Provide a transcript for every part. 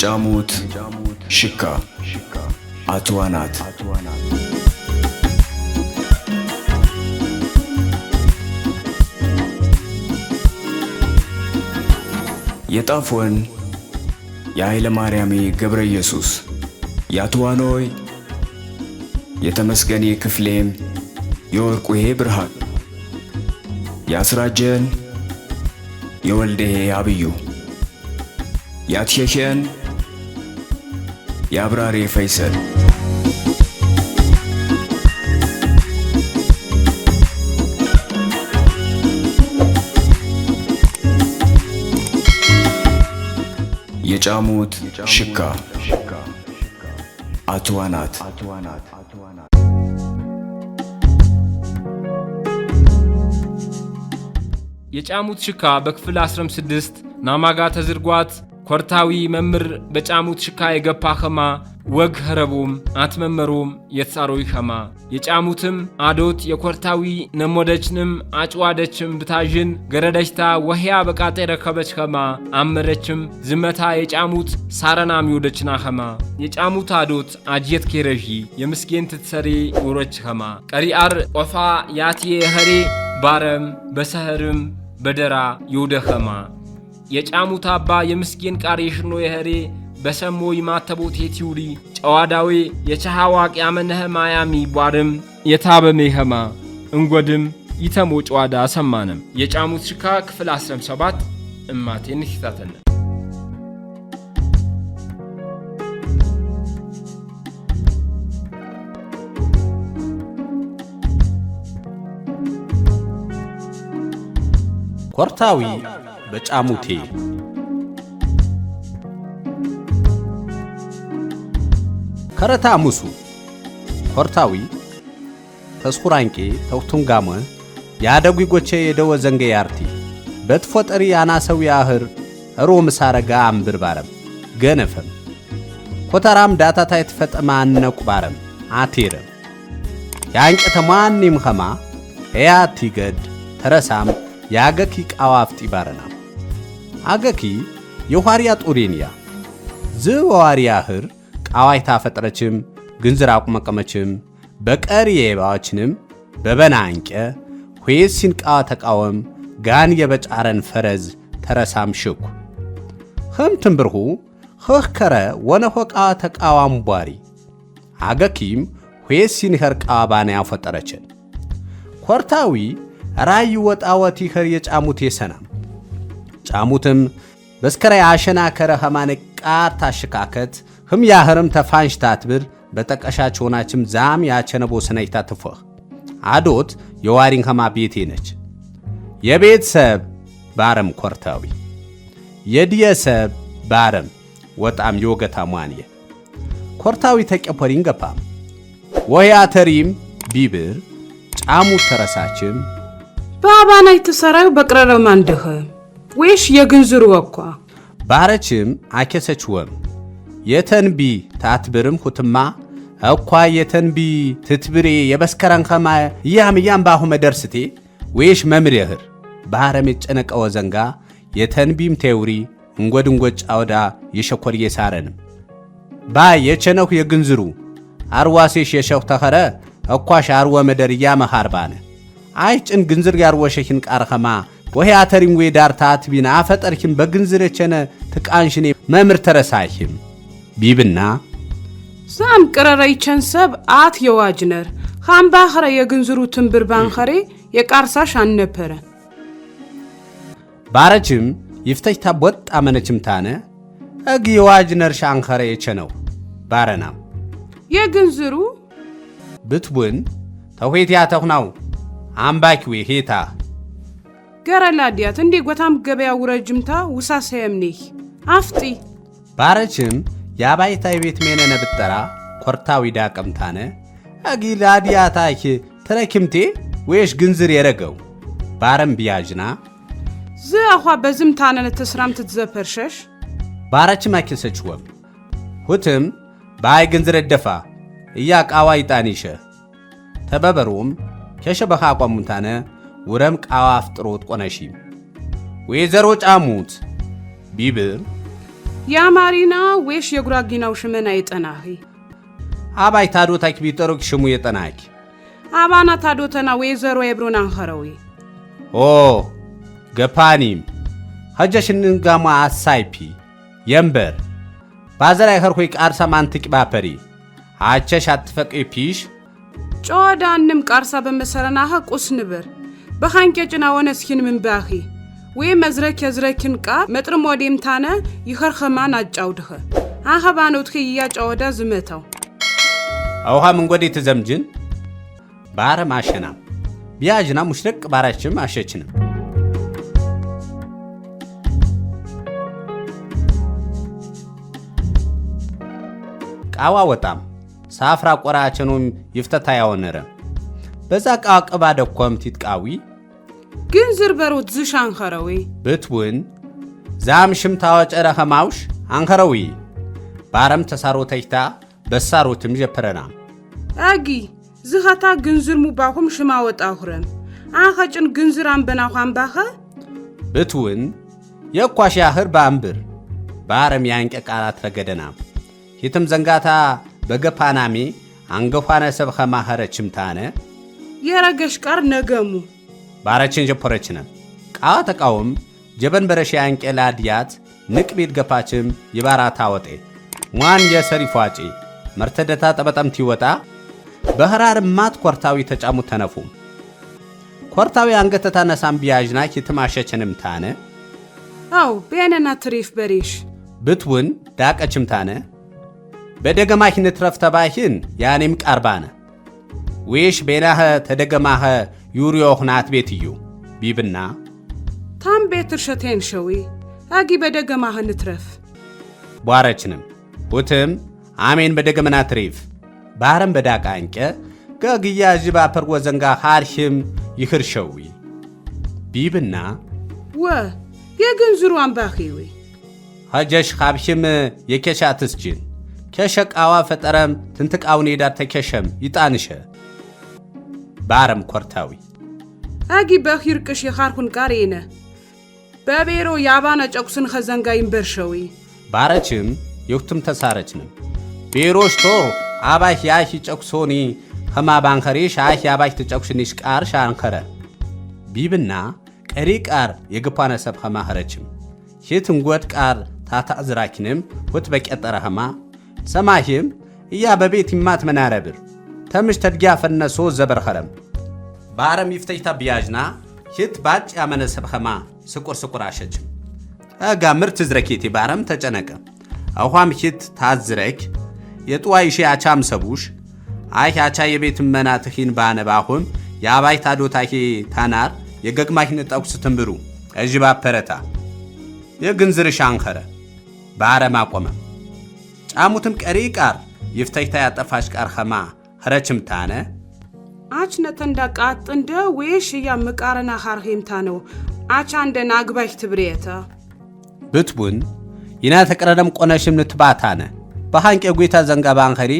የጫሙት ሽካ አትዋናት የጣፎን የኃይለ ማርያሜ ገብረ ኢየሱስ ያትዋኖይ የተመስገኔ ክፍሌም የወርቁሄ ብርሃን ያስራጀን የወልደሄ አብዩ ያትሸሸን የአብራሬ ፈይሰል የጫሙት ሽካ አትዋናት የጫሙት ሽካ በክፍል 16 ናማጋ ተዝርጓት ኮርታዊ መምር በጫሙት ሽካ የገፓ ኸማ ወግ ኸረቡም አትመመሩም የተሳሮይ ኸማ የጫሙትም አዶት የኮርታዊ ነሞደችንም አጭዋደችም ብታዥን ገረደሽታ ወህያ በቃጤ ረከበች ኸማ አመረችም ዝመታ የጫሙት ሳረናም ይወደችና ኸማ የጫሙት አዶት አጅየት ኬረጂ የምስጌን ትትሰሪ ውሮች ኸማ ቀሪአር ቆፋ ያትየ ኸሬ ባረም በሰህርም በደራ ይውደ ኸማ የጫሙት አባ የምስጌን ቃር የሽኖ የኸሬ በሰሞ ይማተቦት የቲውሪ ጨዋዳዌ የቻሃዋቅ ያመነህ ማያሚ ቧርም የታበሜ ኸማ እንጎድም ይተሞ ጨዋዳ ሰማንም የጫሙት ሽካ ክፍል 17 እማቴን ይታተነ ኮርታዊ በጫሙቴ ከረታ ሙሱ ኮርታዊ ተስኩራንቄ ተውቱንጋመ ያደጉ ጎቼ የደወ ዘንገ ያርቲ በትፎጠሪ ያናሰው ያህር ሮ ምሳረጋ አምብር ባረም ገነፈም ኮተራም ዳታታ የተፈጠማ አነቁ ባረም አቴረም ያንቀ ተማንም ኸማ ያቲ ገድ ተረሳም ያገኪ ቃዋፍጢ ባረና አገኪ የኋሪያ ጦሬንያ ዝዋሪያ ህር ቃዋይታ ፈጥረችም ግንዝራ አቁመቀመችም በቀሪ የባዎችንም በበናንቀ ሆይሲን ቃዋ ተቃወም ጋን የበጫረን ፈረዝ ተረሳም ሽኩ ህምትም ብርሁ ኸከረ ወነሆ ቃዋ ተቃዋም ቧሪ አገኪም ሆይሲን ህር ቃዋ ባና ያፈጠረችን ኮርታዊ ራይ ወጣወቲ ኸር የጫሙት የሰናም ጫሙትም በስከረ አሸና ከረ ኸማነ ቃታ ሽካከት ህም ያህርም ተፋንሽታት ብር በጠቀሻች ሆናችም ዛም ያቸነቦ ሰነይታ ተፈህ አዶት የዋሪን ኸማ ቤቴ ነች የቤተሰብ ባረም ኮርታዊ የዲየሰብ ባረም ወጣም የወገታ ማንየ ኮርታዊ ተቀፖሪን ገፓም ወያተሪም ቢብር ጫሙት ተረሳችም ባባናይ ተሰራው በቅረረ ማንደኸ ወይሽ የግንዝሩ ወኳ ባረችም አከሰችወም የተንቢ ታትብርም ሁትማ አኳ የተንቢ ትትብሬ የበስከራን ኸማ ያም ባሁ መደርስቴ ወይሽ መምሪህር ባረም የጨነቀው ዘንጋ የተንቢም ቴውሪ እንጎድንጎጭ አውዳ የሸኮርዬ ሳረንም ባይ የቸነው የግንዝሩ አርዋሴሽ የሸው ተኸረ አኳሽ አርወ መደር ያመሃርባነ አይጭን ግንዝር ያርወሸሽን ቃር ኸማ ወይ አተሪም ወይ ዳርታት ቢና አፈጠርኪም በግንዝር የቸነ ትቃንሽኔ መምር ተረሳይም ቢብና ሳም ቅረራይ ቸንሰብ አት የዋጅነር ኻምባ ኸረ የግንዝሩ ትንብር ባንኸሬ የቃርሳሽ አንነፐረ ባረችም ይፍተይታ ወጣ መነችም ታነ እግ የዋጅነር ሻንኸረ የቸነው ባረናም የግንዝሩ ብትቡን ተውሄት ያተኽናው አምባኪዌ ሄታ ገረላዲያት እንዴ ጎታም ገበያ ውረጅምታ ውሳሰየምኔ አፍጢ ባረችም ያባይታ የቤት ሜነነ ብጠራ ኮርታዊ ዳቀምታነ አጊ ላዲያታኪ ተረኪምቴ ወይሽ ግንዝር የረገው ባረም ቢያጅና ዘአኳ በዝምታነ ተስራም ትዘፈርሸሽ ባረችም አከሰችወም ሁትም ባይ ግንዝር ደፋ እያቃዋይ ጣኒሸ ተበበሩም ከሸበኻ ቋሙንታነ ውረም ቃዋ አፍጥሮት ቆነሺ ወይዘሮ ጫሙት ቢብር የአማሪና ወይሽ የጉራጊናው ሽመና ይጠናኺ አባይ ታዶታክ ቢጠሩክ ሽሙ የጠናኪ አባና ታዶተና ወይዘሮ የብሮን አንኸረዊ ኦ ገፓኒም ሀጀሽንን ጋማ አሳይፒ የምበር ባዘራይ ኸርኮይ ቃርሳ ማንትቅ ባፐሪ አቸሽ አትፈቅ ፒሽ ጮዳንም ቃርሳ በመሰረናኸ ቁስ ንበር በኻንቄጭና ወነስኪን ምንባኺ ወይ መዝረክ የዝረክን ቃ መጥርም ወዴም ታነ ይኸርኸማን አጫውድኸ አኸባኖትኺ ያጫወዳ ዝመታው አውሃ መንጎዴ ተዘምጅን ባረ ማሸና ቢያጅና ሙሽረቅ ባራችም አሸችንም ቃዋ ወጣም ሳፍራ ቆራቸኑም ይፍተታ ያወነረ በዛ ቃቀባ ደኮም ትጥቃዊ ግን ዝርበሩት ዝሻንኸረዊ ብትውን ዛም ሽምታው ጨረኸ ማውሽ አንኸረዊ ባረም ተሳሮ ተይታ በሳሮትም ጀፐረና አጊ ዝኸታ ግንዝር ሙባኹም ሽማ ወጣኹረም አንኸጭን ግንዝር አንበናኹም ባኸ ብትውን የኳሽ ያህር ባምብር ባረም ያንቀ ቃላት ረገደና ሂትም ዘንጋታ በገፓናሚ አንገፋነ ሰብኸ ማኸረችም ታነ የረገሽ ቃር ነገሙ ባረችን ጀፖረችነ ቃዋ ተቃውም ጀበን በረሽ ያንቀ ላድያት ንቅቢት ገፓችም ይባራታ ወጤ ዋን የሰሪፏጪ መርተደታ ጠበጠምቲ ወጣ በህራር ማት ኮርታዊ ተጫሙ ተነፉ ኮርታዊ አንገተታ ነሳም ቢያጅና ኪትማሸችንም ታነ አው በእነና ትሪፍ በሪሽ ብትውን ዳቀችም ታነ በደገማህ ንትረፍ ተባሂን ያኔም ቃርባነ ወይሽ ቤናህ ተደገማህ ዩሪዮኽናት ቤትዩ ቢብና ታም ቤት እርሸቴን ሸዊ አጊ በደገማህ ንትረፍ ቧረችንም ሁትም አሜን በደገመና ትሪፍ ባረም በዳቃ አንቀ ገግያ ጅባ ፐርጎ ዘንጋ ሃርሽም ይኽርሸዊ ቢብና ወ የግንዝሩ አንባኺዊ ሀጀሽ ኻብሽም የኬሻትስጅን ከሸቃዋ ፈጠረም ትንትቃውን ሄዳር ተከሸም ይጣንሸ ባረም ኮርታዊ አጊ በኺርቅሽ የኻርኩን ቃሬነ በቤሮ ያባና ጨቁስን ኸዘንጋ ይንበርሸዊ ባረችም የውትም ተሳረችንም ቤሮሽ ቶ አባህ ያህ ጨቁሶኒ ኸማ ባንኸሬሽ አህ ያባህ ተጨቁሽኒሽ ቃር ሻንኸረ ቢብና ቀሪ ቃር የግፓነ ሰብ ኸማ ኸረችም ሂትን ጎድ ቃር ታታ ዝራኪንም ወት በቀጠረ ኸማ ሰማሂም እያ በቤት ይማት መናረብር ተምሽ ተድጊያ ፈነሶ ዘበርኸረም ባረም ይፍተይታ ቢያጅና ሂት ባጭ ያመነ ሰብ ኸማ ስቁር አሸችም አጋ ምርት ዝረኬቲ ባረም ተጨነቀ አውሃም ሂት ታዝረክ የጥዋይሽ አቻም ሰቡሽ አይ አቻ የቤት መናትኺን ባነባሁም ያባይ ታዶታኪ ታናር የገግማህን ጠቁስ ትንብሩ እጅባ ፐረታ የግንዝር ሻንኸረ ባረም አቆመ ጫሙትም ቀሪ ቃር ይፍተይታ ያጠፋሽ ቃር ኸማ ኸረችም ታነ አች ነተንዳ ቃጥ እንደ ወይሽ ያ መቃረና ኻርኺም ታነው አቻ እንደ ናግባሽ ትብሬታ ብትቡን ይና ተቀረደም ቆነሽም ንትባታነ በሃንቄ ጉይታ ዘንጋ ባንኸሪ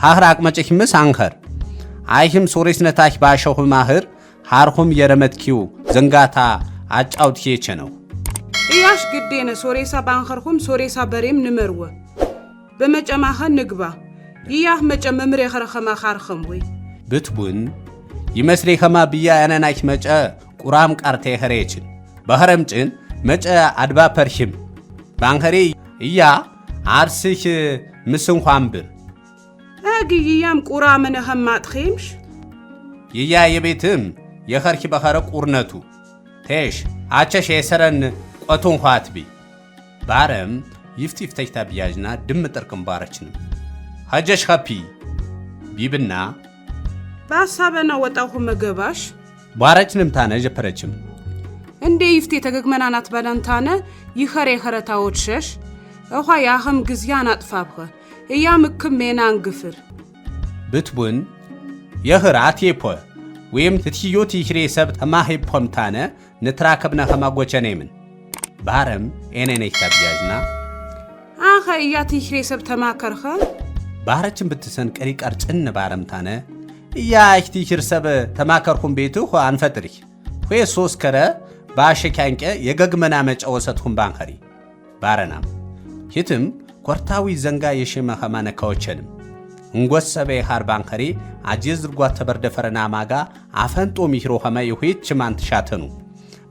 ሃህራቅ መጨኪምስ አንኸር አይህም ሶሬስነታች ባሸሁ ማህር ሃርኹም የረመትኪው ዘንጋታ አጫውት ሄቸ ነው እያሽ ግዴነ ሶሬሳ ባንኸርኹም ሶሬሳ በሬም ንመርወ በመጨማኸ ንግባ ይያህ መጨመምር የኸረኸማ ኻርኸም ወይ ብትቡን ይመስሌ ኸማ ብያ ያነናች መጨ ቁራም ቃርቴ ኸሬችን በኸረምጭን መጨ አድባ ፐርሽም ባንኸሪ እያ አርስህ ምስንኳምብር አጊ ይያም ቁራ መነኸም ማጥኺምሽ ይያ የቤትም የኸርኪ በኸረ ቁርነቱ ቴሽ አቸሽ የሰረን ቆቱን ኋትቢ ባረም ይፍተይታ ቢያጅና ድም ጥርቅም ባረችንም ሀጀሽ ኸፒ ቢብና ባሳበና ወጣሁ መገባሽ ባረችንም ታነ ጀፐረችም እንዴ ይፍቴ ተገግመናናት ባላንታነ ይኸሬ ኸረታዎች ሸሽ እኋ ያኸም ግዝያን አጥፋብኸ እያ ምክም ሜናን ግፍር ብትቡን የኽር አቴፖ ወይም ትትዮት ይኽሬ ሰብ ተማሂፖም ታነ ንትራከብና ኸማጎቸኔምን ባረም ኤነኔታ ቢያጅና አኸ እያ ትይኽሬ ሰብ ተማከርኸ ባረችን ብትሰን ቀሪ ቃር ጭን ባረም ታነ እያ እክቲ ይኽር ሰብ ተማከርኹም ቤቱ ሆ አንፈጥሪህ ሆይ ሶስ ከረ ባሸካንቀ የገግመና መጨወሰትኹም ባንኸሪ ባረናም ሂትም ኮርታዊ ዘንጋ የሽመ ኸማነ ካዎቸንም እንጎሰበ ሃርባን ኸሪ አጂዝ ድርጓት ተበርደፈረና ማጋ አፈንጦ ሚህሮ ኸማ ይሁይች ማን ተሻተኑ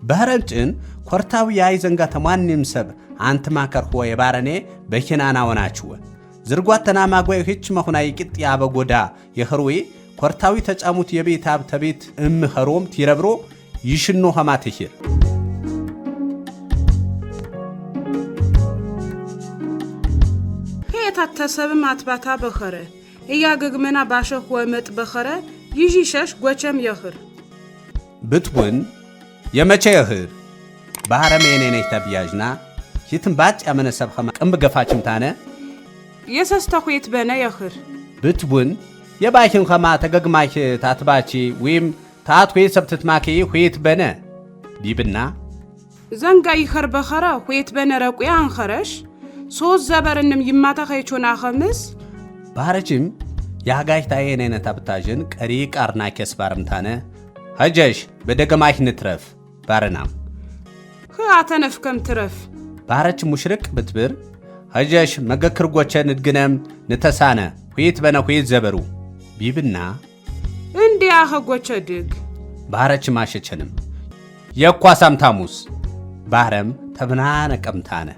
በህረምጭን ኮርታዊ ያይ ዘንጋ ተማንም ሰብ አንተ ማከር ሆ የባረኔ በኪናና ወናችው ዝርጓት ተናማጓ ይሁይች መኹና ይቅጥ ያበጎዳ የኸሩይ ኮርታዊ ተጫሙት የቤት አብ ተቤት ኸሮም ትይረብሮ ይሽኖ ኸማ ትሂር ተሰብም አትባታ በኸረ እያገግመና ባሸህ ወመጥ በኸረ ይጂሸሽ ጎቸም ይኽር ብትውን የመቼ ይኽር ባህረሜኔ ነይ ተብያጅና ይትም ባጭ ያመነሰብ ኸማ ቅምብ ገፋችም ታነ የሰስተኹት በነ ይኽር ብትውን የባይህን ኸማ ተገግማች ታትባቺ ወይም ታትዌ ሰብትትማኪ ኹይት በነ ቢብና ዘንጋ ይኽር በኸረ ኹይት በነ ረቁያ አንኸረሽ ሶዝ ዘበርንም ይማታ ኸይቾና ኸምስ ባህረችም ያጋይታዬ ነነ ታብታጅን ቀሪ ቃርና ከስ ባርምታነ ሀጀሽ በደገማሽ ንትረፍ ባረናም ኸአተነፍከም ትረፍ ባህረች ሙሽርቅ ብትብር ሀጀሽ መገክር ጎቸን እድግነም ንተሳነ ኹይት በነ ኹይት ዘበሩ ቢብና እንዲያ ኸጎቸ ድግ ባህረች ማሸቸንም የኳሳም ታሙስ ባህረም ተብናነ ቀምታነ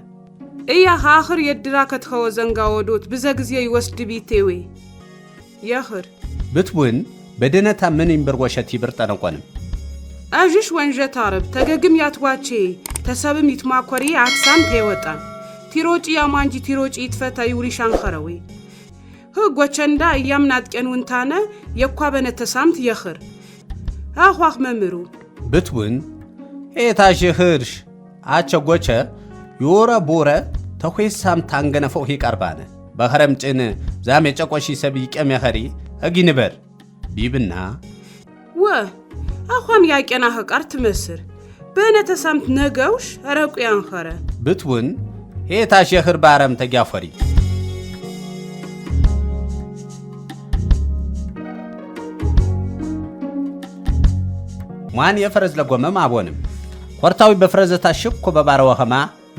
እያ ሃኽር የድራ ከተኸወ ዘንጋ ወዶት ብዘ ጊዜ ይወስድ ቢቴዌ የኽር ብትውን በደነታ ምን ይምብርወሸት ይብርጠነቆንም አጅሽ ወንጀት አረብ ተገግም ያትዋቼ ተሰብም ይትማኮሪ አክሳም ተይወጣን ቲሮጪ ያማንጂ ቲሮጪ ይትፈታ ይውሪሻን ኸረዌ ህጎቸንዳ እያምናጥቀን ወንታነ የኳ በነተሳምት የኽር አኽዋኽ መምሩ ብትውን ኤታሽ ህርሽ አቸ ጎቸ ዮረ ቦረ ተኹሳም ታንገነፈው ይቀርባነ በኸረምጭን ዛም የጨቆሺ ሰብ ይቀም ያኸሪ አጊንበር ቢብና ወ አኹም ያቀና ኸቃር ትመስር በነተሳምት ነገውሽ አረቁ ያንኸረ ብትውን ሄታሽ የኽር ባረም ተጋፈሪ ማን የፈረዝ ለጎመም አቦንም ኮርታዊ በፍረዘታ ሽኮ በባረው ኸማ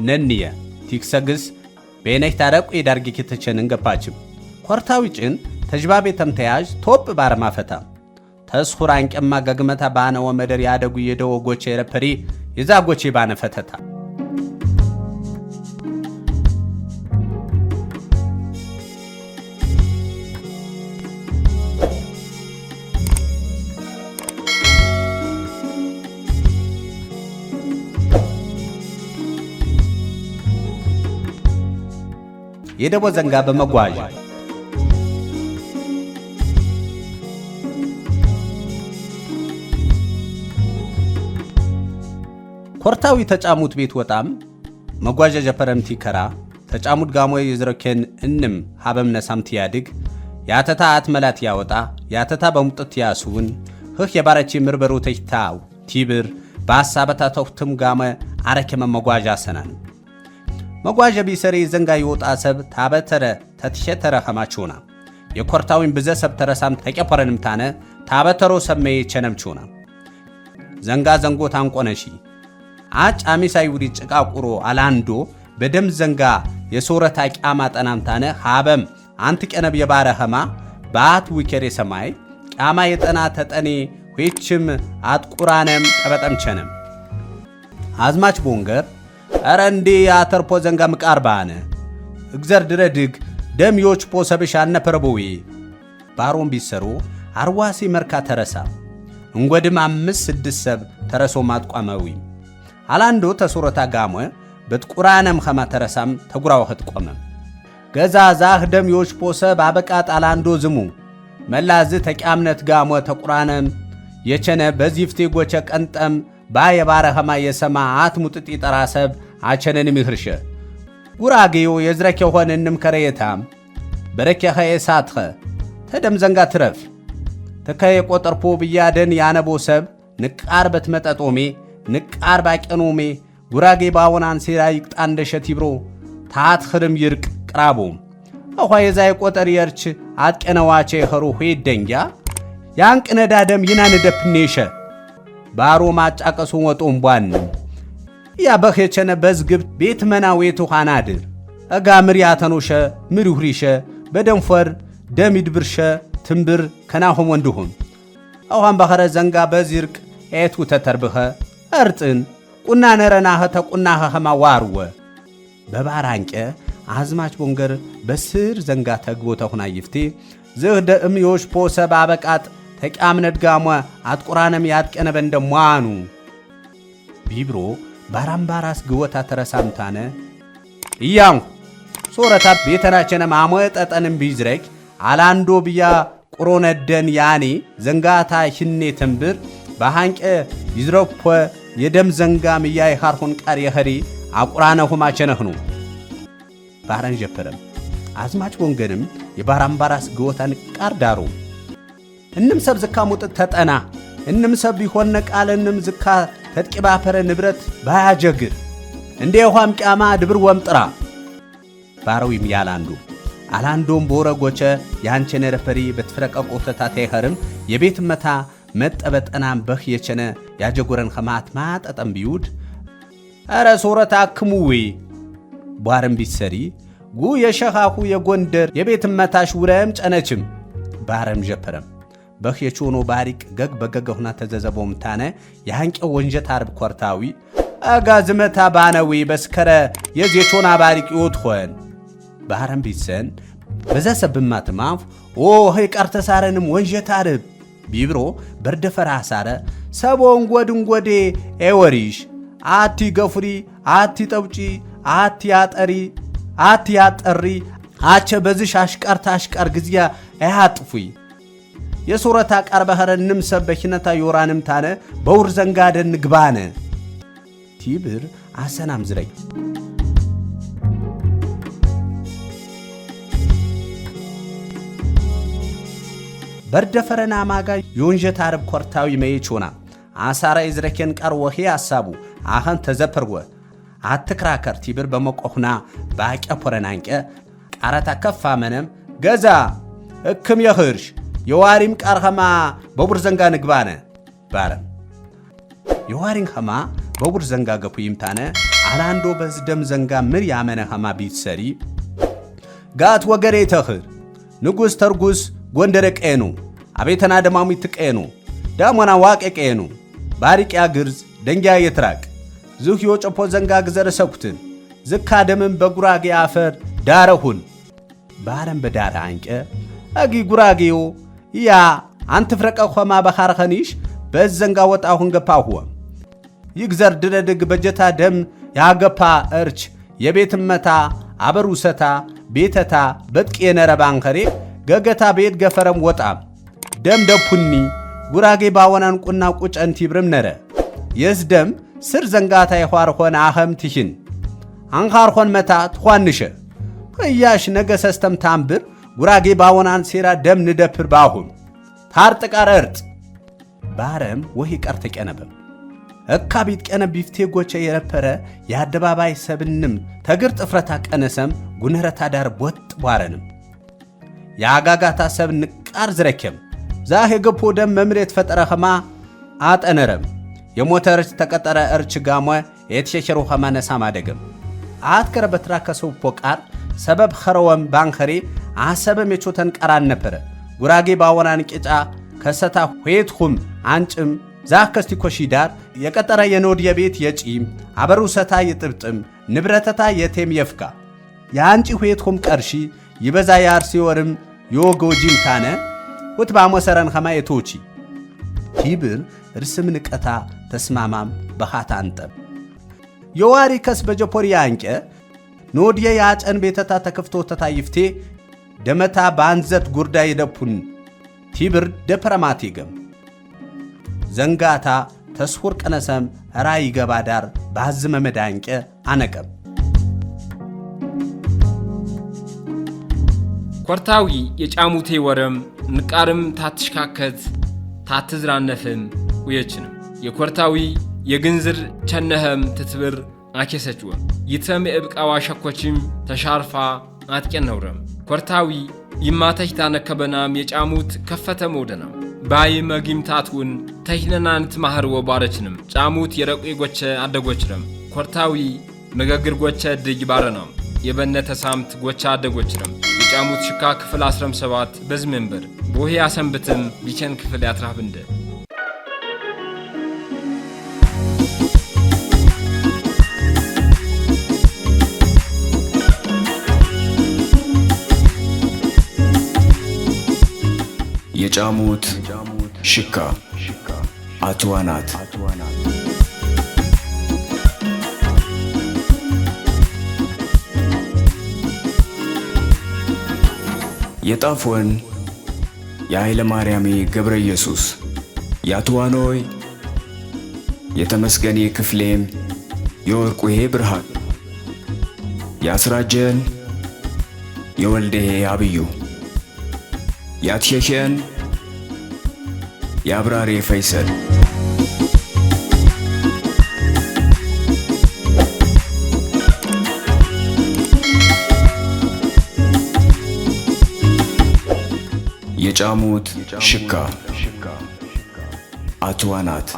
ነንየ ቲክሰግስ በእነህ ታረቁ ይዳርጊ ከተቸን ገባችም ኮርታዊ ጭን ተጅባቤ ተምተያጅ ቶፕ ባረማፈታ ተስኹራን ቀማ ገግመታ ባነ ወመደር ያደጉ የደው ጎቼ ረፐሪ የዛ ጎቼ ባነ ፈተታ የደቦ ዘንጋ በመጓዥ ኮርታዊ ተጫሙት ቤት ወጣም መጓዣ ጀፐረምቲ ከራ ተጫሙት ጋሞ የዝረከን እንም ሀበም ነሳምት ያድግ ያተታ አትመላት ያወጣ ያተታ በሙጥት ያሱን ህህ የባረቺ ምርበሩ ተይታው ቲብር ባሳበታ ተውትም ጋሞ አረከመ መጓዣ ሰናን መጓዣ ቢሰሪ ዘንጋ ይወጣ ሰብ ታበተረ ተትሸተረ ኸማቹና የኮርታዊን ብዘ ሰብ ተረሳም ተቀፈረንም ታነ ታበተሮ ሰመይ ቸነምቹና ዘንጋ ዘንጎ ታንቆነሺ አጫሚ ሳይውሪ ጭቃቁሮ አላንዶ በደም ዘንጋ የሶረታ ቂያማ ጠናምታነ ሀበም አንት ቀነብ የባረ ኸማ ባት ዊከሬ ሰማይ ቂያማ የጠና ተጠኔ ሆይችም አጥቁራነም ጠበጠምቸነም አዝማች ቦንገር አረንዲ አተርፖ ዘንጋ ምቃርባነ እግዘር ድረድግ ደም ዮች ፖሰብሽ አነፈረቦዊ ባሮም ቢሰሩ አርዋሲ መርካ ተረሳ እንጎድም 5-6 ሰብ ተረሶ ማጥቋመዊ አላንዶ ተሶረታ ጋሞ በጥቁራነም ኸማ ተረሳም ተጉራው ኸት ቆመ ገዛ ዛህ ደም ዮች ፖሰብ አበቃት አላንዶ ዝሙ መላዝ ተቂያምነት ጋሞ ተቁራነም የቸነ በዚፍቴ ጎቸ ቀንጠም ባየባረ ኸማ የሰማ አትሙጥጥ ይጠራሰብ አቸነን ምኽርሸ ጉራጌዮ የዝረከ ሆነንም ከረየታም በረከኸ የሳትኸ ተደም ዘንጋ ትረፍ ተከየ ቆጠርፖ ብያደን ያነቦ ሰብ ንቃር በትመጠጦሜ ንቃር ባቀኖሜ ጉራጌ ባወናን ሴራ ይቅጣንደ ሸቲብሮ ታትኽርም ይርቅ ቅራቦ አኳ የዛይ ቆጠር የርች አጥቀነዋቼ ኸሩ ሆይደንያ ያንቅነዳ ደም ይናን ደፕኔሸ ባሮ ማጫቀሱ ወጦም ቧን ያ በኸቸነ በዝግብ ቤት መና ወይቱ ኻናድር أجامر يعتنوشة مريهريشة بدنفر دميد برشة تنبر كناهم وندهم أوهم بخرة زنقا بزيرك ايتو تتربخة أرتن قلنا نرناها تقلناها هما واروه ببعرانك عزماش بونجر بسر زنقا تقبو تخنا يفتي زهد اميوش بوسة بابكات تك آمنت قاموا عد قرآن ميادك أنا بندموانو بيبرو بارام باراس قوة ترسامتانه إيان صورة بيتنا چنا معمويت أتنم بيزرك علاندو بيا قرون الدن يعني زنقاتا شني تنبر بحانك يزروب يدم زنقا مياي خارخون كاري هري عقرانه ما چنهنو باران جپرم عزماچ بونگرم يبارام باراس قوتان كار دارو انم سب زكا موت تتنا انم سب بيخونك آل انم زكا تتكبا پر نبرت بايا جگر اندي وهم كاما دبر ومطرا باروي ميالاندو አላንዶም ቦረጎቸ ያንቸነ ረፈሪ በትፍረቀ ቆተታ ተይኸርም የቤት መታ መጠበጠናም በህ የቸነ ያጀጎረን ኸማት ማጠጠም ቢውድ አረ ሶረታ ክሙዊ ባርም ቢሰሪ ጉ የሸኻኹ የጎንደር የቤት መታሽ ውረም ጨነችም ባረም ጀፐረም በህ የቾኖ ባሪቅ ገግ በገገሁና ተዘዘቦም ታነ ያንቀ ወንጀት አርብ ኮርታዊ አጋዝመታ ባነዊ በስከረ የዜቾና ባሪቅ ይወትሆን ባህረም ቢሰን በዛ ሰብማት ማፍ ኦ ሄ ቀርተሳረንም ወንጀት አርብ ቢብሮ በርደፈራ ሳረ ሰቦን ጎድንጎዴ ኤወሪሽ አቲ ገፍሪ አቲ ጠብጪ አቲ ያጠሪ አቸ በዝሽ አሽቀርታ አሽቀር ግዚያ አይሃጥፉይ የሶረታ ቀርበኸረንም ሰበሽነታ ዮራንም ታነ በውር ዘንጋደን ግባነ ቲብር አሰናም ዝረይ በርደፈረና ማጋ ዮንጀት አርብ ኮርታዊ መይቾና አሳራ ይዝረከን ቀርወኺ አሳቡ አኸን ተዘፈርወ አትክራከር ቲብር በመቆሁና ባቂያ ፖረናንቀ ቃራታ ከፋ መነም ገዛ እክም የኽርሽ የዋሪም ቀርኸማ በቡር ዘንጋ ንግባነ ባረም የዋሪን ኸማ በቡር ዘንጋ ገፉ ይምታነ አላንዶ በዝደም ዘንጋ ምር ያመነ ኸማ ቢትሰሪ ጋት ወገሬ ተኽር ንጉስ ተርጉስ ጎንደረ ቀኑ አቤተና ደማሙ ይትቀኑ ዳሞና ዋቀ ቀኑ ባሪቂያ ግርዝ ደንጊያ የትራቅ ዙህ የጮፖ ዘንጋ ግዘረ ሰኩትን ዝካ ደምን በጉራጌ አፈር ዳረሁን ባረም በዳራ አንቀ አጊ ጉራጌው ያ አንተ ፍረቀ ኸማ በኻርኸኒሽ በዘንጋ ወጣሁን ገፓሁ ይግዘር ድረድግ በጀታ ደም ያገፓ እርች የቤትመታ አበሩሰታ ቤተታ በጥቄነ ረባንከሬ ገገታ ቤት ገፈረም ወጣም ደም ደፑኒ ጉራጌ ባወናን ቁና ቁጨንቲ ብርም ነረ የዝደም ስር ዘንጋታ ይኋር ሆነ አኸም ትሽን አንኻር ሆን መታ ትኳንሸ እያሽ ነገሰስተም ታምብር ጉራጌ ባወናን ሴራ ደም ንደፕር ባሁን ታርጥቃር እርጥ ባረም ወሂ ቀርተ ቀነበም አካቢት ቀነ ቢፍቴ ጎቸ የረፈረ ያደባባይ ሰብንም ተግር ጥፍረታ ቀነሰም ጉነረታ ዳር ቦጥ ባረንም ያጋጋታ ሰብ ንቃር ዝረከም ዛሄ ገፖ ደም መምሬት ፈጠረ ኸማ አጠነረም የሞተርች ተቀጠረ እርች ጋሞ የተሸሸሩ ኸማ ነሳማ ደገም አትከረ በትራከሰው ፖቃር ሰበብ ኸረወም ባንኸሪ አሰበም የቾተን ቀራን ነበር ጉራጌ ባወናን ቂጫ ከሰታ ሆይትኹም አንጭም ዛከስቲ ኮሺዳር የቀጠረ የኖድ የቤት የጪም አበሩ ሰታ የጥብጥም ንብረተታ የቴም የፍካ ያንጪ ሆይትኹም ቀርሺ ይበዛ ያርሲ ወርም ዮጎጂም ታነ ወትባ መሰረን ኸማ የቶቺ ቲብር ርስም ንቀታ ተስማማም በኻታ አንጠም የዋሪ ከስ በጀፖሪ አንቀ ኖድየ ያጨን ቤተታ ተከፍቶ ተታይፍቴ ደመታ ባንዘት ጉርዳ ይደፑን ቲብር ደፕረማቲገም ዘንጋታ ተስሁር ቀነሰም ራይ ገባዳር ባዝመ መዳንቀ አነቀም ኮርታዊ የጫሙቴ ወረም ንቃርም ታትሽካከት ታትዝራነፍም ወየችንም የኮርታዊ የግንዝር ቸነህም ትትብር አከሰችወም ይተም እብቃዋ ሸኮችም ተሻርፋ አትቀነውረም ኮርታዊ ይማተሽታ ነከበናም የጫሙት ከፈተ ሞደናም ባይ መጊምታቱን ተህነናንት ማህር ወባረችንም ጫሙት የረቁ ጎቸ አደጎችረም ኮርታዊ መገግር ጎቸ ድጅ ባረናም የበነተ ሳምት ጎቻ አደጎችንም የጫሙት ሽካ ክፍል 17 በዝምንበር ቦሄ ያሰንብትም ቢቸን ክፍል ያትራፍ እንደ የጫሙት ሽካ አትዋናት የጣፎን የኃይለ ማርያሜ ገብረ ኢየሱስ ያትዋኖይ የተመስገኔ ክፍሌም የወርቁሄ ብርሃን ያስራጀን የወልደሄ አብዩ ያትሸሸን የአብራሬ ፈይሰል የጫሙት ሽካ አትዋናት